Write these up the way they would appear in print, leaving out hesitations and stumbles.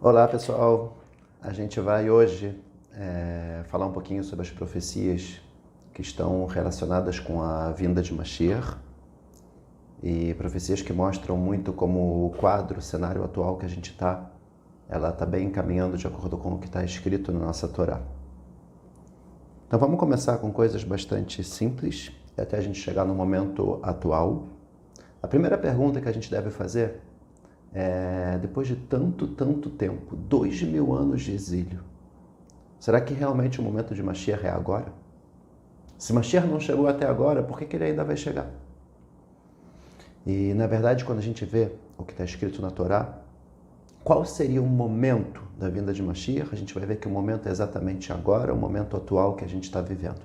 Olá pessoal, a gente vai hoje falar um pouquinho sobre as profecias que estão relacionadas com a vinda de Mashiach e profecias que mostram muito como o quadro, o cenário atual que a gente ela está bem encaminhando de acordo com o que está escrito na nossa Torá. Então vamos começar com coisas bastante simples até a gente chegar no momento atual. A primeira pergunta que a gente deve fazer depois de tanto tempo, 2000 anos de exílio, será que realmente o momento de Mashiach é agora? Se Mashiach não chegou até agora, por que ele ainda vai chegar? E, na verdade, quando a gente vê o que está escrito na Torá, qual seria o momento da vinda de Mashiach? A gente vai ver que o momento é exatamente agora, o momento atual que a gente está vivendo.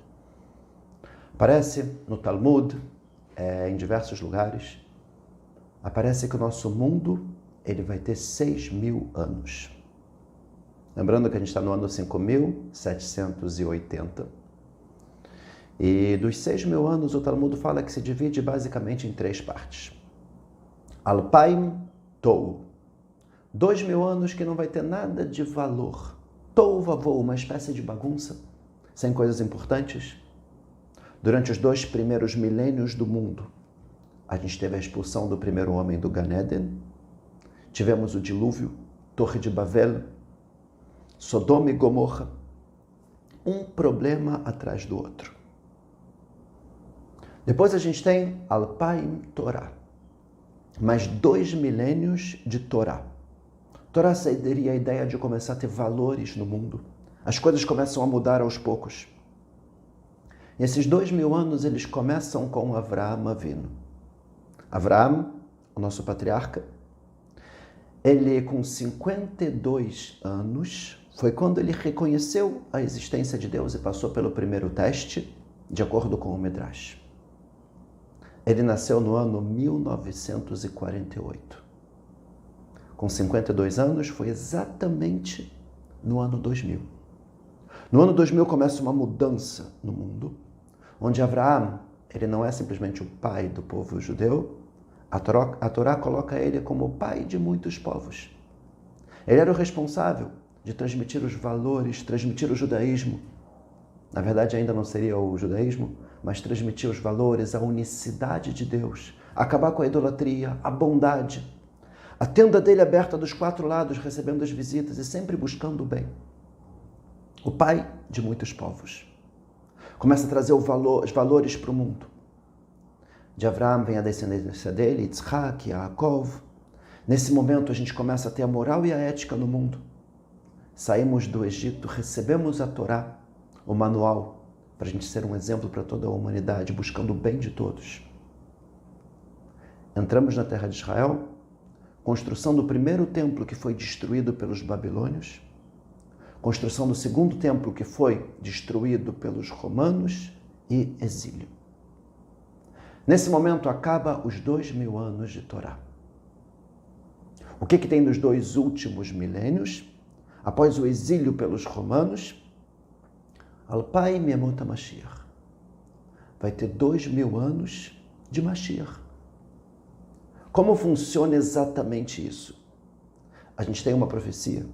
Aparece no Talmud, em diversos lugares, aparece que o nosso mundo ele vai ter 6.000 anos. Lembrando que a gente está no ano 5.780. E dos 6.000 anos, o Talmud fala que se divide basicamente em 3 partes. Alpaim Tou. 2.000 anos que não vai ter nada de valor. Tou vavou, uma espécie de bagunça, sem coisas importantes. Durante os 2 primeiros milênios do mundo, a gente teve a expulsão do primeiro homem do Gan Eden, tivemos o dilúvio, Torre de Babel, Sodoma e Gomorra, um problema atrás do outro. Depois a gente tem Alpaim Torá, mais 2 milênios de Torá. Torá seria a ideia de começar a ter valores no mundo. As coisas começam a mudar aos poucos. E esses 2.000 anos, eles começam com Avraham Avinu. Avraham, o nosso patriarca, ele com 52 anos, foi quando ele reconheceu a existência de Deus e passou pelo primeiro teste, de acordo com o Midrash. Ele nasceu no ano 1948. Com 52 anos, foi exatamente no ano 2000. No ano 2000 começa uma mudança no mundo, onde Avraham, ele não é simplesmente o pai do povo judeu. A Torá coloca ele como o pai de muitos povos. Ele era o responsável de transmitir os valores, transmitir o judaísmo. Na verdade, ainda não seria o judaísmo, mas transmitir os valores, a unicidade de Deus, acabar com a idolatria, a bondade. A tenda dele aberta dos 4 lados, recebendo as visitas e sempre buscando o bem. O pai de muitos povos. Começa a trazer os valores para o mundo. De Avraham vem a descendência dele, Yitzhak, Yaakov. Nesse momento a gente começa a ter a moral e a ética no mundo. Saímos do Egito, recebemos a Torá, o manual, para a gente ser um exemplo para toda a humanidade, buscando o bem de todos. Entramos na terra de Israel, construção do primeiro templo que foi destruído pelos babilônios, construção do segundo templo que foi destruído pelos romanos e exílio. Nesse momento acaba os 2.000 anos de Torá. O que tem nos 2 últimos milênios? Após o exílio pelos romanos, Alpaim Yemot Mashiach. Vai ter 2.000 anos de Mashiach. Como funciona exatamente isso? A gente tem uma profecia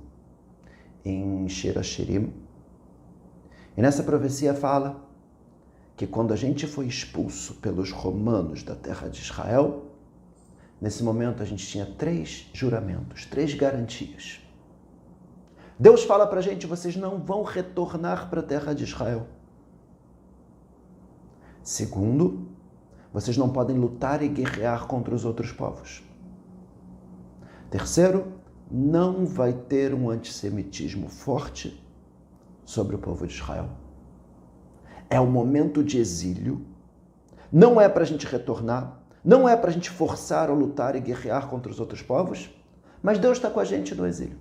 em Shir Hashirim, e nessa profecia fala que quando a gente foi expulso pelos romanos da terra de Israel, nesse momento a gente tinha 3 juramentos, 3 garantias. Deus fala para a gente, vocês não vão retornar para a terra de Israel. Segundo, vocês não podem lutar e guerrear contra os outros povos. Terceiro, não vai ter um antissemitismo forte sobre o povo de Israel. É um momento de exílio, não é para a gente retornar, não é para a gente forçar a lutar e guerrear contra os outros povos, mas Deus está com a gente no exílio.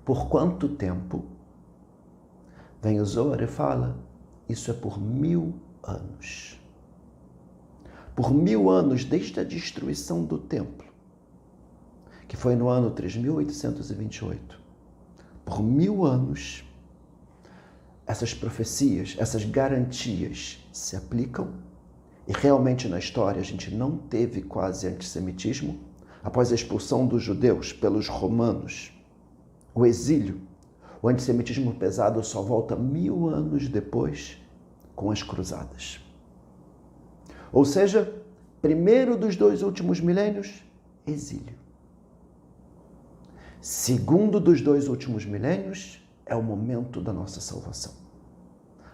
Por quanto tempo? Vem o Zohar e fala, isso é por 1000 anos. Por 1000 anos, desde a destruição do templo, que foi no ano 3828. Por 1000 anos, essas profecias, essas garantias se aplicam e realmente na história a gente não teve quase antissemitismo, após a expulsão dos judeus pelos romanos, o exílio, o antissemitismo pesado só volta 1000 anos depois com as cruzadas. Ou seja, primeiro dos 2 últimos milênios, exílio. Segundo dos 2 últimos milênios, é o momento da nossa salvação.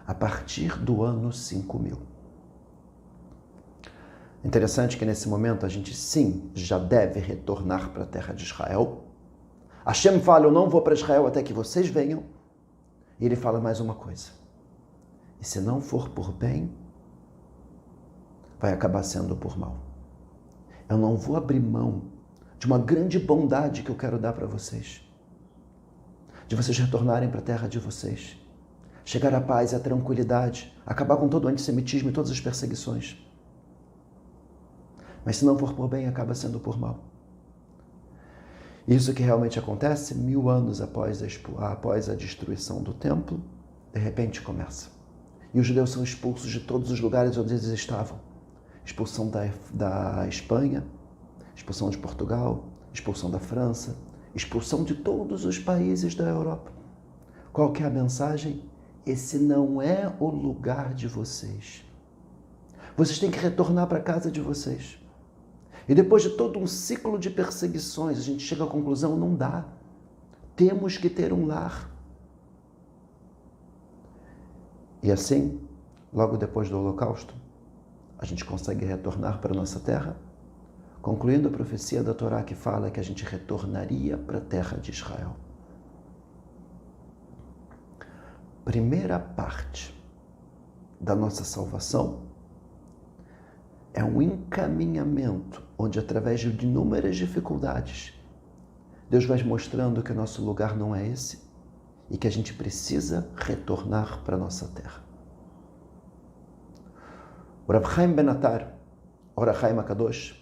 A partir do ano 5000. Interessante que nesse momento a gente sim já deve retornar para a terra de Israel. Hashem fala, eu não vou para Israel até que vocês venham. E ele fala mais uma coisa. E se não for por bem, vai acabar sendo por mal. Eu não vou abrir mão de uma grande bondade que eu quero dar para vocês. De vocês retornarem para a terra de vocês. Chegar à paz e à tranquilidade. Acabar com todo o antissemitismo e todas as perseguições. Mas se não for por bem, acaba sendo por mal. Isso que realmente acontece 1000 anos após a destruição do templo, de repente começa. E os judeus são expulsos de todos os lugares onde eles estavam. Expulsão da Espanha, expulsão de Portugal, expulsão da França, expulsão de todos os países da Europa. Qual que é a mensagem? Esse não é o lugar de vocês. Vocês têm que retornar para a casa de vocês. E depois de todo um ciclo de perseguições, a gente chega à conclusão, não dá. Temos que ter um lar. E assim, logo depois do Holocausto, a gente consegue retornar para a nossa terra, concluindo a profecia da Torá que fala que a gente retornaria para a terra de Israel. Primeira parte da nossa salvação é um encaminhamento onde, através de inúmeras dificuldades, Deus vai mostrando que o nosso lugar não é esse e que a gente precisa retornar para a nossa terra. O Rav Chaim Ben Attar, Or HaChaim HaKadosh,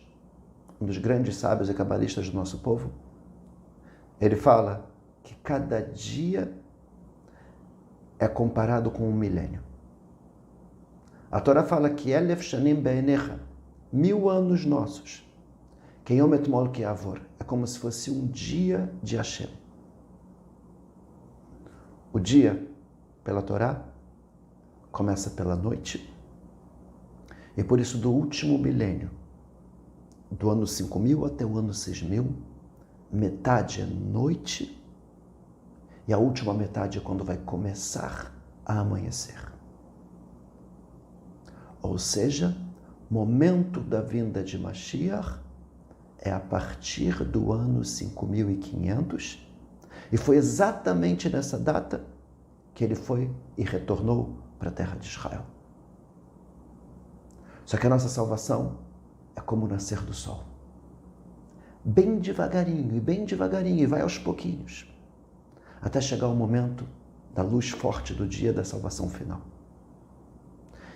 um dos grandes sábios e cabalistas do nosso povo, ele fala que cada dia é comparado com um milênio. A Torá fala que Elef Shanim Be'enecha, 1000 anos nossos, que Yom Etmol Ki'avor, é como se fosse um dia de Hashem. O dia, pela Torá, começa pela noite, e por isso do último milênio, do ano 5000 até o ano 6000, metade é noite, e a última metade é quando vai começar a amanhecer. Ou seja, momento da vinda de Mashiach é a partir do ano 5500, e foi exatamente nessa data que ele foi e retornou para a terra de Israel. Só que a nossa salvação é como o nascer do sol. Bem devagarinho, e vai aos pouquinhos, até chegar o momento da luz forte do dia da salvação final.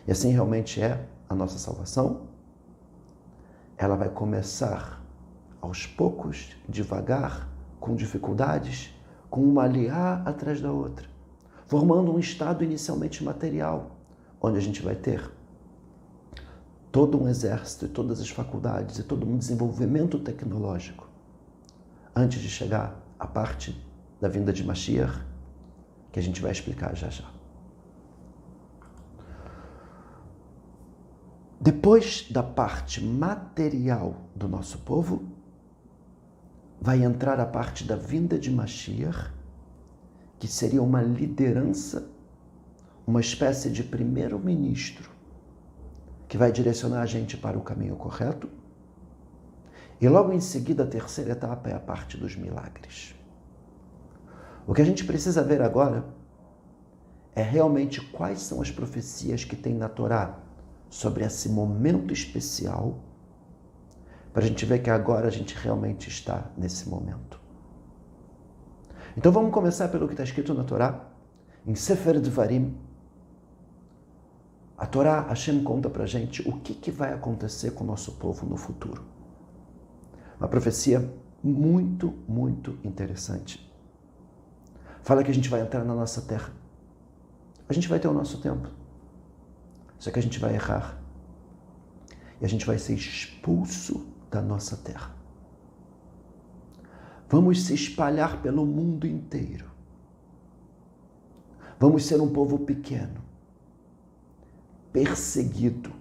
E assim realmente é a nossa salvação. Ela vai começar aos poucos, devagar, com dificuldades, com uma aliá atrás da outra, formando um estado inicialmente material, onde a gente vai ter todo um exército e todas as faculdades e todo um desenvolvimento tecnológico, antes de chegar à parte da vinda de Mashiach, que a gente vai explicar já já. Depois da parte material do nosso povo, vai entrar a parte da vinda de Mashiach, que seria uma liderança, uma espécie de primeiro-ministro, que vai direcionar a gente para o caminho correto. E logo em seguida, a terceira etapa é a parte dos milagres. O que a gente precisa ver agora é realmente quais são as profecias que tem na Torá sobre esse momento especial, para a gente ver que agora a gente realmente está nesse momento. Então vamos começar pelo que está escrito na Torá, em Sefer Devarim. A Torá, Hashem conta para a gente o que vai acontecer com o nosso povo no futuro. Uma profecia muito, muito interessante. Fala que a gente vai entrar na nossa terra. A gente vai ter o nosso templo. Só que a gente vai errar. E a gente vai ser expulso da nossa terra. Vamos se espalhar pelo mundo inteiro. Vamos ser um povo pequeno, perseguido.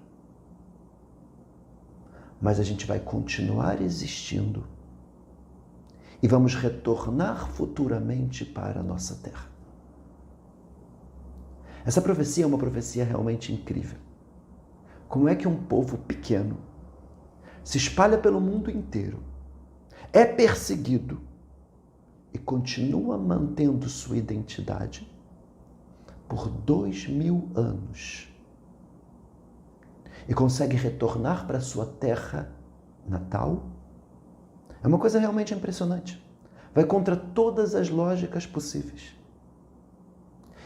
Mas a gente vai continuar existindo e vamos retornar futuramente para a nossa terra. Essa profecia é uma profecia realmente incrível. Como é que um povo pequeno se espalha pelo mundo inteiro, é perseguido e continua mantendo sua identidade por 2000 anos e consegue retornar para sua terra natal? É uma coisa realmente impressionante. Vai contra todas as lógicas possíveis.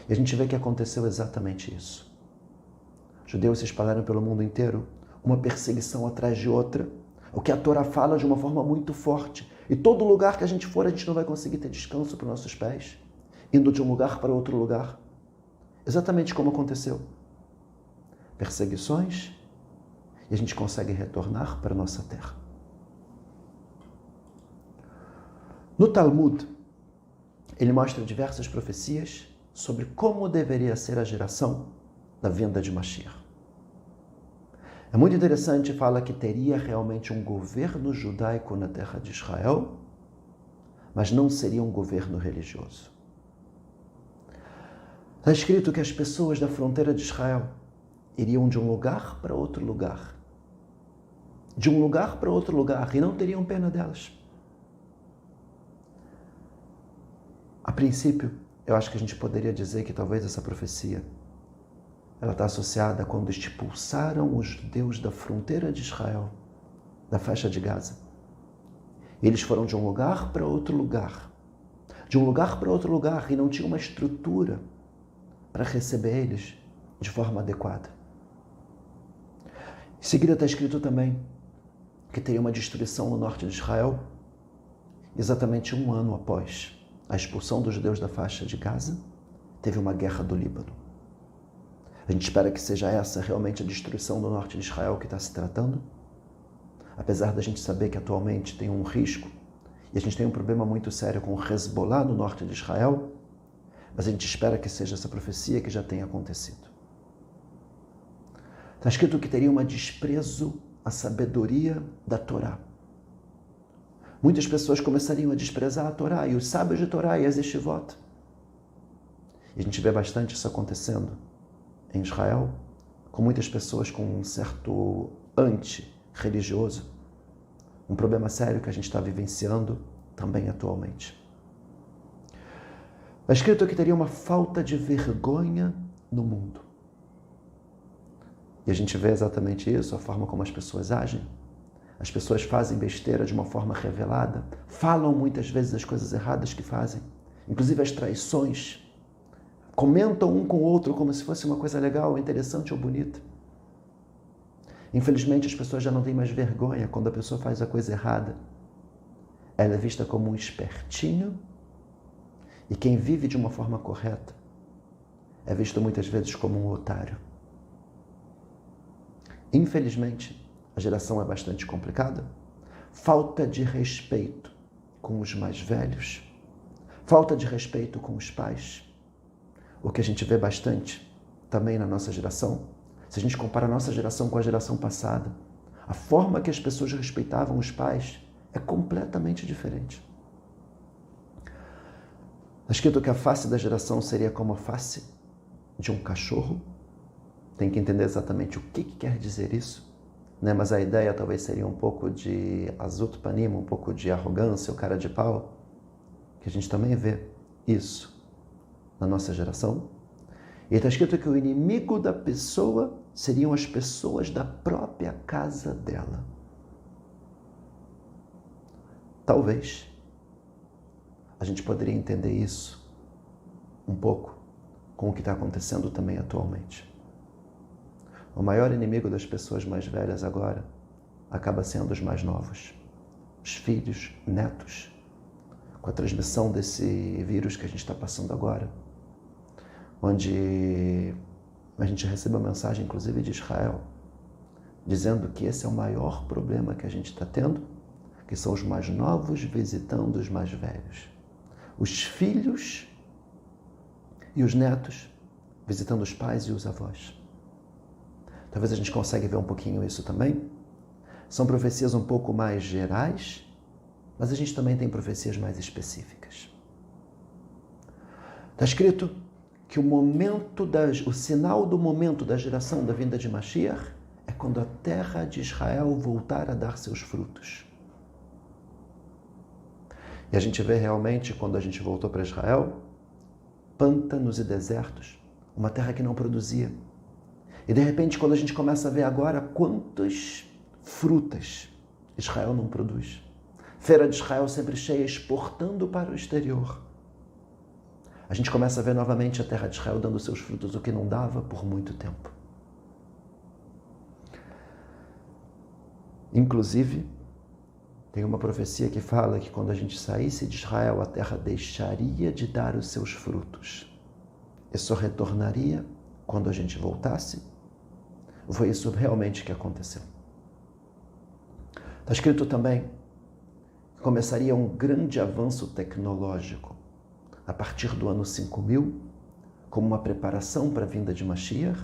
E a gente vê que aconteceu exatamente isso. Os judeus se espalharam pelo mundo inteiro, uma perseguição atrás de outra, o que a Torá fala de uma forma muito forte. E todo lugar que a gente for, a gente não vai conseguir ter descanso para os nossos pés, indo de um lugar para outro lugar. Exatamente como aconteceu. Perseguições, e a gente consegue retornar para a nossa terra. No Talmud, ele mostra diversas profecias sobre como deveria ser a geração da vinda de Mashiach. É muito interessante, fala que teria realmente um governo judaico na terra de Israel, mas não seria um governo religioso. Está escrito que as pessoas da fronteira de Israel iriam de um lugar para outro lugar. De um lugar para outro lugar, e não teriam pena delas. A princípio, eu acho que a gente poderia dizer que talvez essa profecia ela está associada a quando expulsaram os judeus da fronteira de Israel, da faixa de Gaza. Eles foram de um lugar para outro lugar, de um lugar para outro lugar, e não tinha uma estrutura para receber eles de forma adequada. Em seguida está escrito também que teria uma destruição no norte de Israel, exatamente 1 ano após a expulsão dos judeus da faixa de Gaza, teve uma guerra do Líbano. A gente espera que seja essa realmente a destruição do norte de Israel que está se tratando, apesar da gente saber que atualmente tem um risco, e a gente tem um problema muito sério com o Hezbollah no norte de Israel, mas a gente espera que seja essa profecia que já tenha acontecido. Está escrito que teria um desprezo à sabedoria da Torá. Muitas pessoas começariam a desprezar a Torá e os sábios de Torá e as yeshivot. E a gente vê bastante isso acontecendo em Israel, com muitas pessoas com um certo anti-religioso, um problema sério que a gente está vivenciando também atualmente. Está escrito que teria uma falta de vergonha no mundo. E a gente vê exatamente isso, a forma como as pessoas agem. As pessoas fazem besteira de uma forma revelada, falam muitas vezes as coisas erradas que fazem, inclusive as traições, comentam um com o outro como se fosse uma coisa legal, interessante ou bonita. Infelizmente, as pessoas já não têm mais vergonha quando a pessoa faz a coisa errada. Ela é vista como um espertinho, e quem vive de uma forma correta é visto muitas vezes como um otário. Infelizmente, a geração é bastante complicada. Falta de respeito com os mais velhos, falta de respeito com os pais. O que a gente vê bastante também na nossa geração, se a gente compara a nossa geração com a geração passada, a forma que as pessoas respeitavam os pais é completamente diferente. Está escrito que a face da geração seria como a face de um cachorro. Tem que entender exatamente o que quer dizer isso, né? Mas a ideia talvez seria um pouco de azut panim, um pouco de arrogância, o cara de pau, que a gente também vê isso na nossa geração. E está escrito que o inimigo da pessoa seriam as pessoas da própria casa dela. Talvez a gente poderia entender isso um pouco com o que está acontecendo também atualmente. O maior inimigo das pessoas mais velhas agora acaba sendo os mais novos, os filhos, netos, com a transmissão desse vírus que a gente está passando agora, onde a gente recebeu uma mensagem, inclusive de Israel, dizendo que esse é o maior problema que a gente está tendo, que são os mais novos visitando os mais velhos. Os filhos e os netos visitando os pais e os avós. Talvez a gente consiga ver um pouquinho isso também. São profecias um pouco mais gerais, mas a gente também tem profecias mais específicas. Está escrito que o sinal do momento da geração da vinda de Mashiach é quando a terra de Israel voltar a dar seus frutos. E a gente vê realmente, quando a gente voltou para Israel, pântanos e desertos, uma terra que não produzia. E de repente, quando a gente começa a ver agora quantas frutas Israel não produz. Feira de Israel sempre cheia, exportando para o exterior. A gente começa a ver novamente a terra de Israel dando seus frutos, o que não dava por muito tempo. Inclusive, tem uma profecia que fala que quando a gente saísse de Israel, a terra deixaria de dar os seus frutos. E só retornaria quando a gente voltasse. Foi isso realmente que aconteceu. Está escrito também que começaria um grande avanço tecnológico a partir do ano 5000, como uma preparação para a vinda de Mashiach,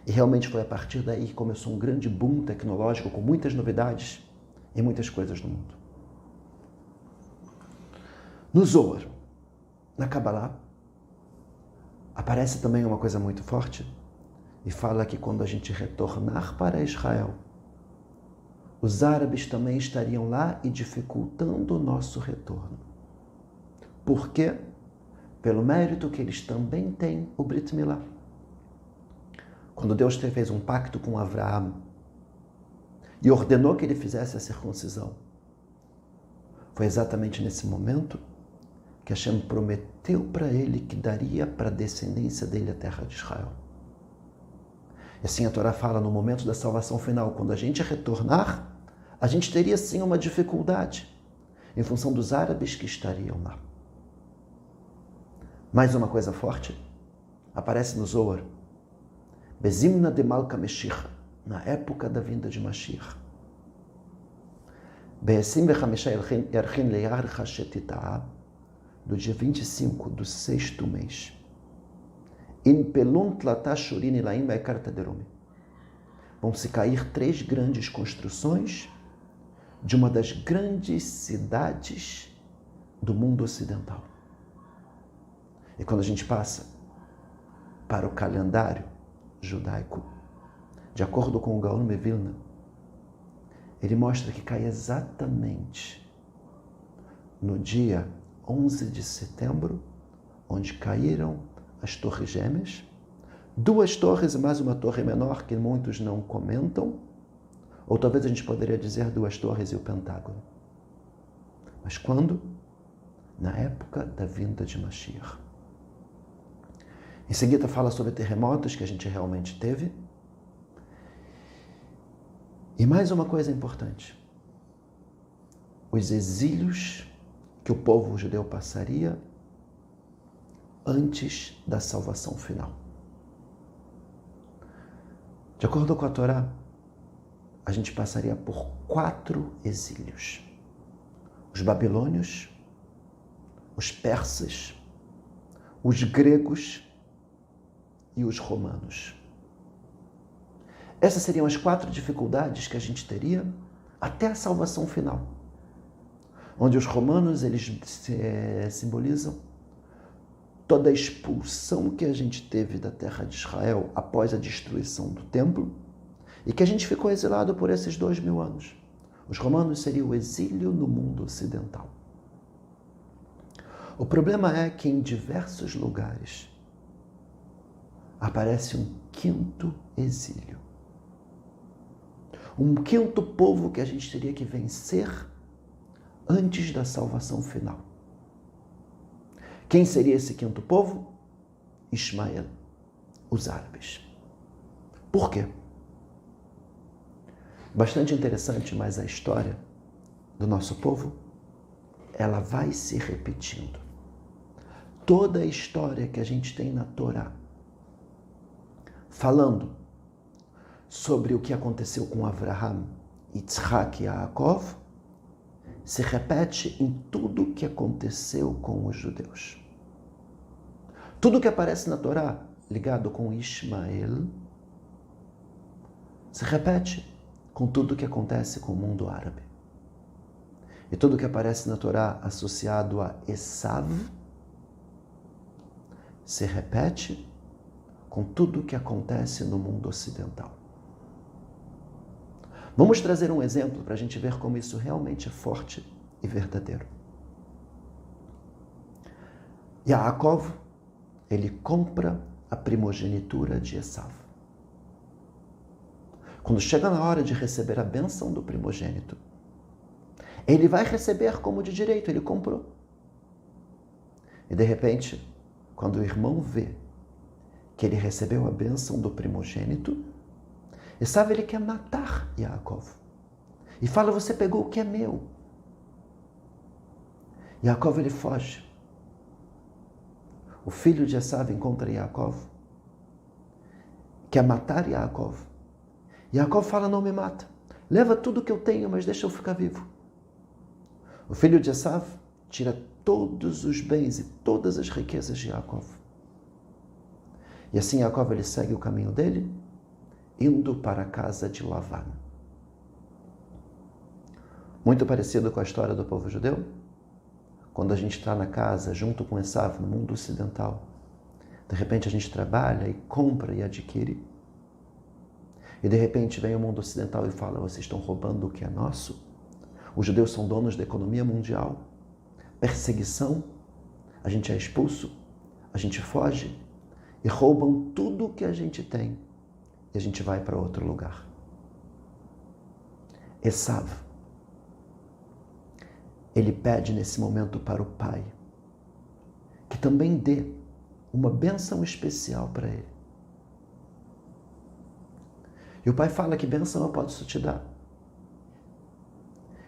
e realmente foi a partir daí que começou um grande boom tecnológico com muitas novidades e muitas coisas no mundo. No Zohar, na Kabbalah, aparece também uma coisa muito forte e fala que quando a gente retornar para Israel, os árabes também estariam lá e dificultando o nosso retorno. Por quê? Pelo mérito que eles também têm o Brit Milá. Quando Deus fez um pacto com Avraham e ordenou que ele fizesse a circuncisão, foi exatamente nesse momento que Hashem prometeu para ele que daria para a descendência dele a terra de Israel. E assim a Torá fala, no momento da salvação final, quando a gente retornar, a gente teria sim uma dificuldade, em função dos árabes que estariam lá. Mais uma coisa forte, aparece no Zohar, Bezimna de Malka Mashiach, na época da vinda de Mashiach. Do dia 25 do sexto mês. Vão se cair 3 grandes construções de uma das grandes cidades do mundo ocidental. E quando a gente passa para o calendário judaico, de acordo com o Gaon Mevilna, ele mostra que cai exatamente no dia 11 de setembro, onde caíram as Torres Gêmeas, 2 torres e mais uma torre menor que muitos não comentam, ou talvez a gente poderia dizer 2 torres e o Pentágono. Mas quando? Na época da vinda de Mashiach. Em seguida fala sobre terremotos que a gente realmente teve. E mais uma coisa importante. Os exílios que o povo judeu passaria antes da salvação final. De acordo com a Torá, a gente passaria por 4 exílios. Os babilônios, os persas, os gregos e os romanos. Essas seriam as 4 dificuldades que a gente teria até a salvação final. Onde os romanos, eles simbolizam toda a expulsão que a gente teve da terra de Israel após a destruição do templo e que a gente ficou exilado por esses 2000 anos. Os romanos seriam o exílio no mundo ocidental. O problema é que em diversos lugares aparece um 5º exílio. Um 5º povo que a gente teria que vencer antes da salvação final. Quem seria esse 5º povo? Ismael, os árabes. Por quê? Bastante interessante, mas a história do nosso povo, ela vai se repetindo. Toda a história que a gente tem na Torá, falando sobre o que aconteceu com Avraham, Yitzhak e Yaakov, se repete em tudo o que aconteceu com os judeus. Tudo que aparece na Torá ligado com Ismael se repete com tudo o que acontece com o mundo árabe. E tudo que aparece na Torá associado a Esav se repete com tudo o que acontece no mundo ocidental. Vamos trazer um exemplo para a gente ver como isso realmente é forte e verdadeiro. Yaakov, ele compra a primogenitura de Esav. Quando chega na hora de receber a bênção do primogênito, ele vai receber como de direito, ele comprou. E de repente, quando o irmão vê que ele recebeu a bênção do primogênito, Esav, ele quer matar Yaakov. E fala, você pegou o que é meu. Yaakov, ele foge. O filho de Esav encontra Yaakov, quer matar Yaakov. Yaakov fala, não me mata. Leva tudo que eu tenho, mas deixa eu ficar vivo. O filho de Esav tira todos os bens e todas as riquezas de Yaakov. E assim Yaakov, ele segue o caminho dele, indo para a casa de Lavan. Muito parecido com a história do povo judeu. Quando a gente está na casa, junto com Esav, no mundo ocidental, de repente a gente trabalha e compra e adquire. E de repente vem o mundo ocidental e fala, vocês estão roubando o que é nosso? Os judeus são donos da economia mundial. Perseguição, a gente é expulso, a gente foge e roubam tudo o que a gente tem. E a gente vai para outro lugar. Esav, ele pede nesse momento para o pai que também dê uma bênção especial para ele. E o pai fala, que bênção eu posso te dar?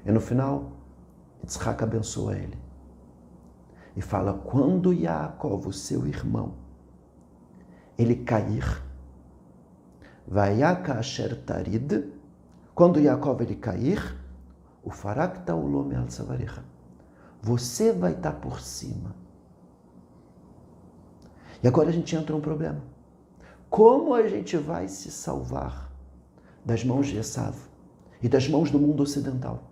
E no final, Yitzhak abençoa ele. E fala, quando Yaakov, o seu irmão, ele cair, Vayaka asher tarid, quando Yaakov ele cair, o farakta ulome al savaricha, você vai estar por cima. E agora a gente entra num problema. Como a gente vai se salvar das mãos de Esav e das mãos do mundo ocidental?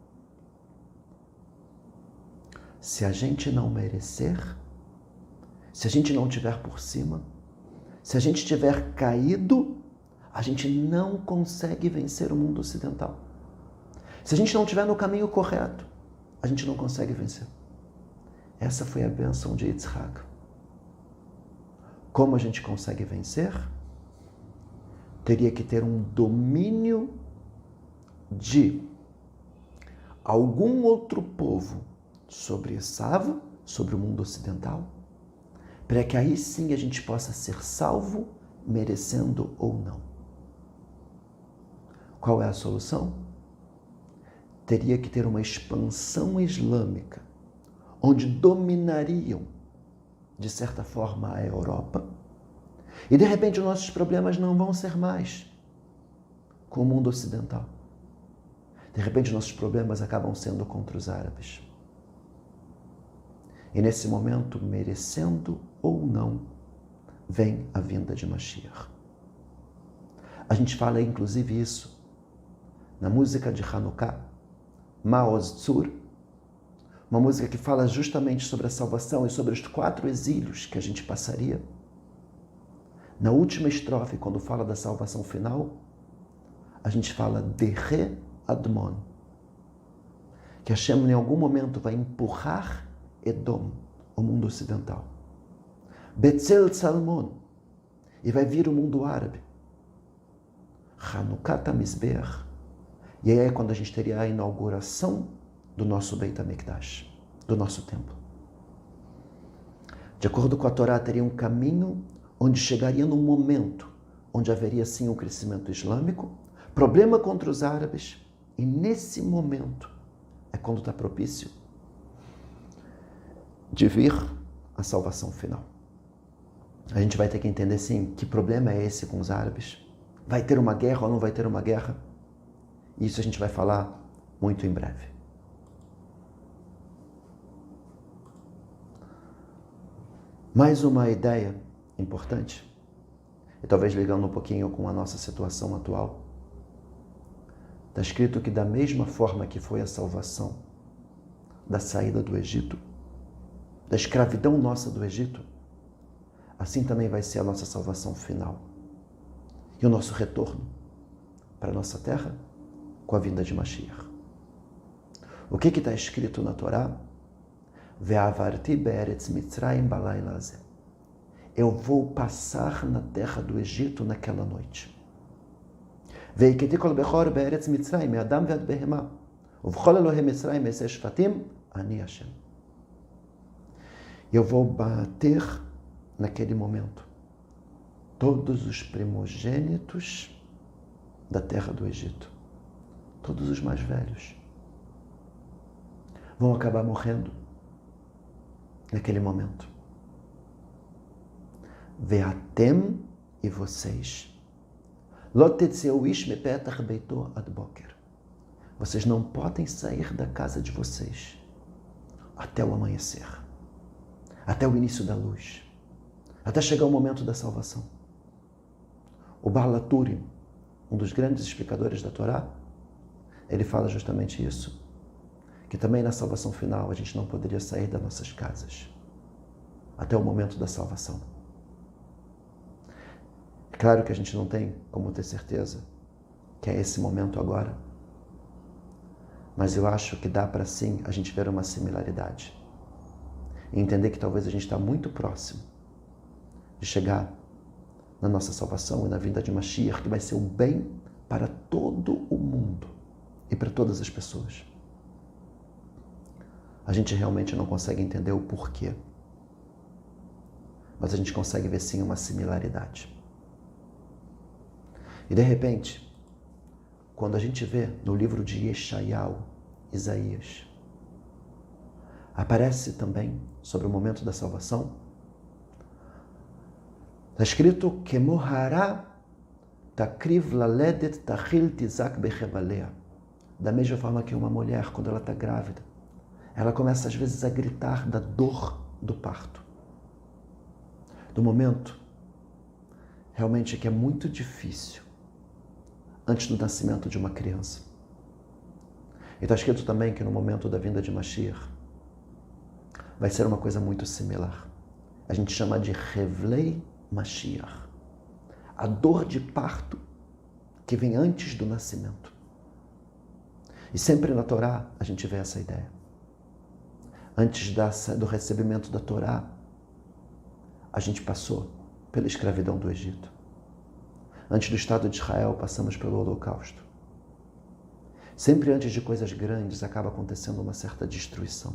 Se a gente não merecer, se a gente não estiver por cima, se a gente tiver caído, a gente não consegue vencer o mundo ocidental. Se a gente não estiver no caminho correto, a gente não consegue vencer. Essa foi a bênção de Yitzhak. Como a gente consegue vencer? Teria que ter um domínio de algum outro povo sobre Esav, sobre o mundo ocidental, para que aí sim a gente possa ser salvo, merecendo ou não. Qual é a solução? Teria que ter uma expansão islâmica, onde dominariam, de certa forma, a Europa, e de repente os nossos problemas não vão ser mais com o mundo ocidental. De repente nossos problemas acabam sendo contra os árabes. E nesse momento, merecendo ou não, vem a vinda de Mashiach. A gente fala inclusive isso na música de Hanukkah, Maoz Tzur, uma música que fala justamente sobre a salvação e sobre os 4 exílios que a gente passaria. Na última estrofe, quando fala da salvação final, a gente fala Derre Admon, que Hashem em algum momento vai empurrar Edom, o mundo ocidental. Betzel Salmon, e vai vir o mundo árabe. Hanukkah Tamizbeach, e aí é quando a gente teria a inauguração do nosso Beit HaMikdash, do nosso templo. De acordo com a Torá, teria um caminho onde chegaria num momento onde haveria sim um crescimento islâmico, problema contra os árabes, e nesse momento é quando está propício de vir a salvação final. A gente vai ter que entender sim que problema é esse com os árabes. Vai ter uma guerra ou não vai ter uma guerra? Isso a gente vai falar muito em breve. Mais uma ideia importante, e talvez ligando um pouquinho com a nossa situação atual. Está escrito que da mesma forma que foi a salvação da saída do Egito, da escravidão nossa do Egito, assim também vai ser a nossa salvação final. E o nosso retorno para a nossa terra com a vinda de Mashiach. O que está escrito na Torá? Ve'avarti be'eretz Mitzrayim balayla hazeh. Eu vou passar na terra do Egito naquela noite. Ve'iketi kol bechor be'eretz Mitzrayim me'adam ve'ad behemah. Uv'chol Elohei Mitzrayim me'eseh shvatim ani Hashem. Eu vou bater naquele momento todos os primogênitos da terra do Egito, todos os mais velhos, vão acabar morrendo naquele momento. Ve'atem, e vocês, lo tetzeu ish mepetach beito ad boker. Vocês não podem sair da casa de vocês até o amanhecer, até o início da luz, até chegar o momento da salvação. O Baal HaTurim, um dos grandes explicadores da Torá, ele fala justamente isso, que também na salvação final a gente não poderia sair das nossas casas até o momento da salvação. É claro que a gente não tem como ter certeza que é esse momento agora, mas eu acho que dá para sim a gente ver uma similaridade e entender que talvez a gente está muito próximo de chegar na nossa salvação e na vinda de Mashiach, que vai ser o bem para todo o mundo e para todas as pessoas. A gente realmente não consegue entender o porquê, mas a gente consegue ver sim uma similaridade. E de repente, quando a gente vê no livro de Yeshayahu, Isaías, aparece também sobre o momento da salvação. Está escrito que Mohará takriv laledet tachil tizak bechevalea. Da mesma forma que uma mulher, quando ela está grávida, ela começa às vezes a gritar da dor do parto. Do momento realmente que é muito difícil antes do nascimento de uma criança. E está escrito também que no momento da vinda de Mashiach vai ser uma coisa muito similar. A gente chama de Hevlei Mashiach. A dor de parto que vem antes do nascimento. E sempre na Torá a gente vê essa ideia. Antes do recebimento da Torá, a gente passou pela escravidão do Egito. Antes do Estado de Israel, passamos pelo Holocausto. Sempre antes de coisas grandes, acaba acontecendo uma certa destruição.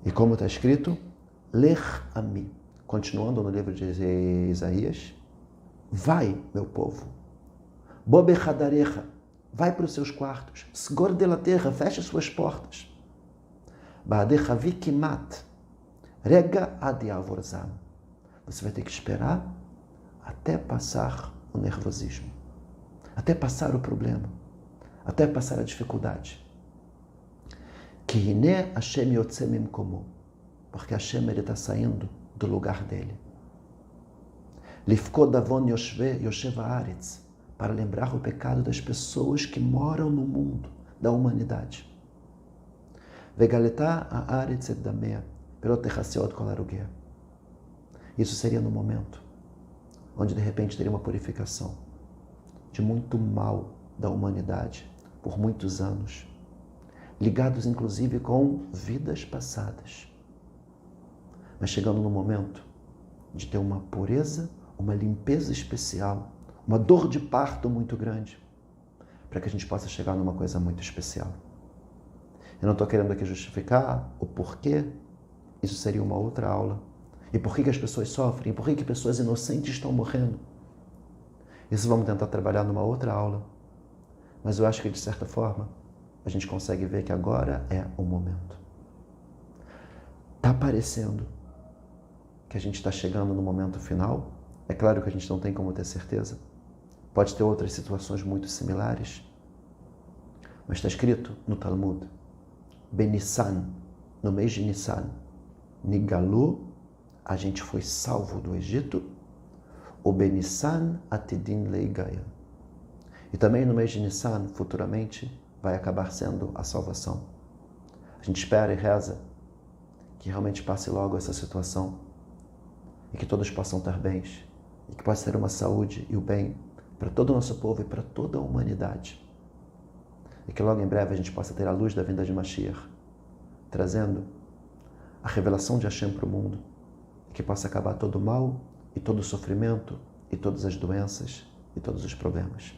E como está escrito, Lech Ami, continuando no livro de Isaías, vai, meu povo, Bobechadarecha, vai para os seus quartos, Sgor de la terra, feche suas portas. Baadecha vikimat, rega ad yavorzam. Você vai ter que esperar até passar o nervosismo, até passar o problema, até passar a dificuldade. Que hine Hashem yotzem mimkomo, porque Hashem está saindo do lugar dele. Lifkod avon yoshev haaretz, para lembrar o pecado das pessoas que moram no mundo, da humanidade. Vegaletá haaretz et damea, pelo terraceot kolarugea. Isso seria no momento onde de repente teria uma purificação de muito mal da humanidade por muitos anos, ligados inclusive com vidas passadas. Mas chegando no momento de ter uma pureza, uma limpeza especial, uma dor de parto muito grande, para que a gente possa chegar numa coisa muito especial. Eu não estou querendo aqui justificar o porquê, isso seria uma outra aula. E por que as pessoas sofrem, por que pessoas inocentes estão morrendo. Isso vamos tentar trabalhar numa outra aula. Mas eu acho que, de certa forma, a gente consegue ver que agora é o momento. Está parecendo que a gente está chegando no momento final. É claro que a gente não tem como ter certeza. Pode ter outras situações muito similares. Mas está escrito no Talmud, Benissan, no mês de Nissan, Nigalu, a gente foi salvo do Egito, o Benissan Atidin Leigaya. E também no mês de Nissan, futuramente, vai acabar sendo a salvação. A gente espera e reza que realmente passe logo essa situação e que todos possam ter bens e que possa ter uma saúde e o bem para todo o nosso povo e para toda a humanidade. E que logo em breve a gente possa ter a luz da vinda de Mashiach, trazendo a revelação de Hashem para o mundo, e que possa acabar todo o mal e todo o sofrimento e todas as doenças e todos os problemas.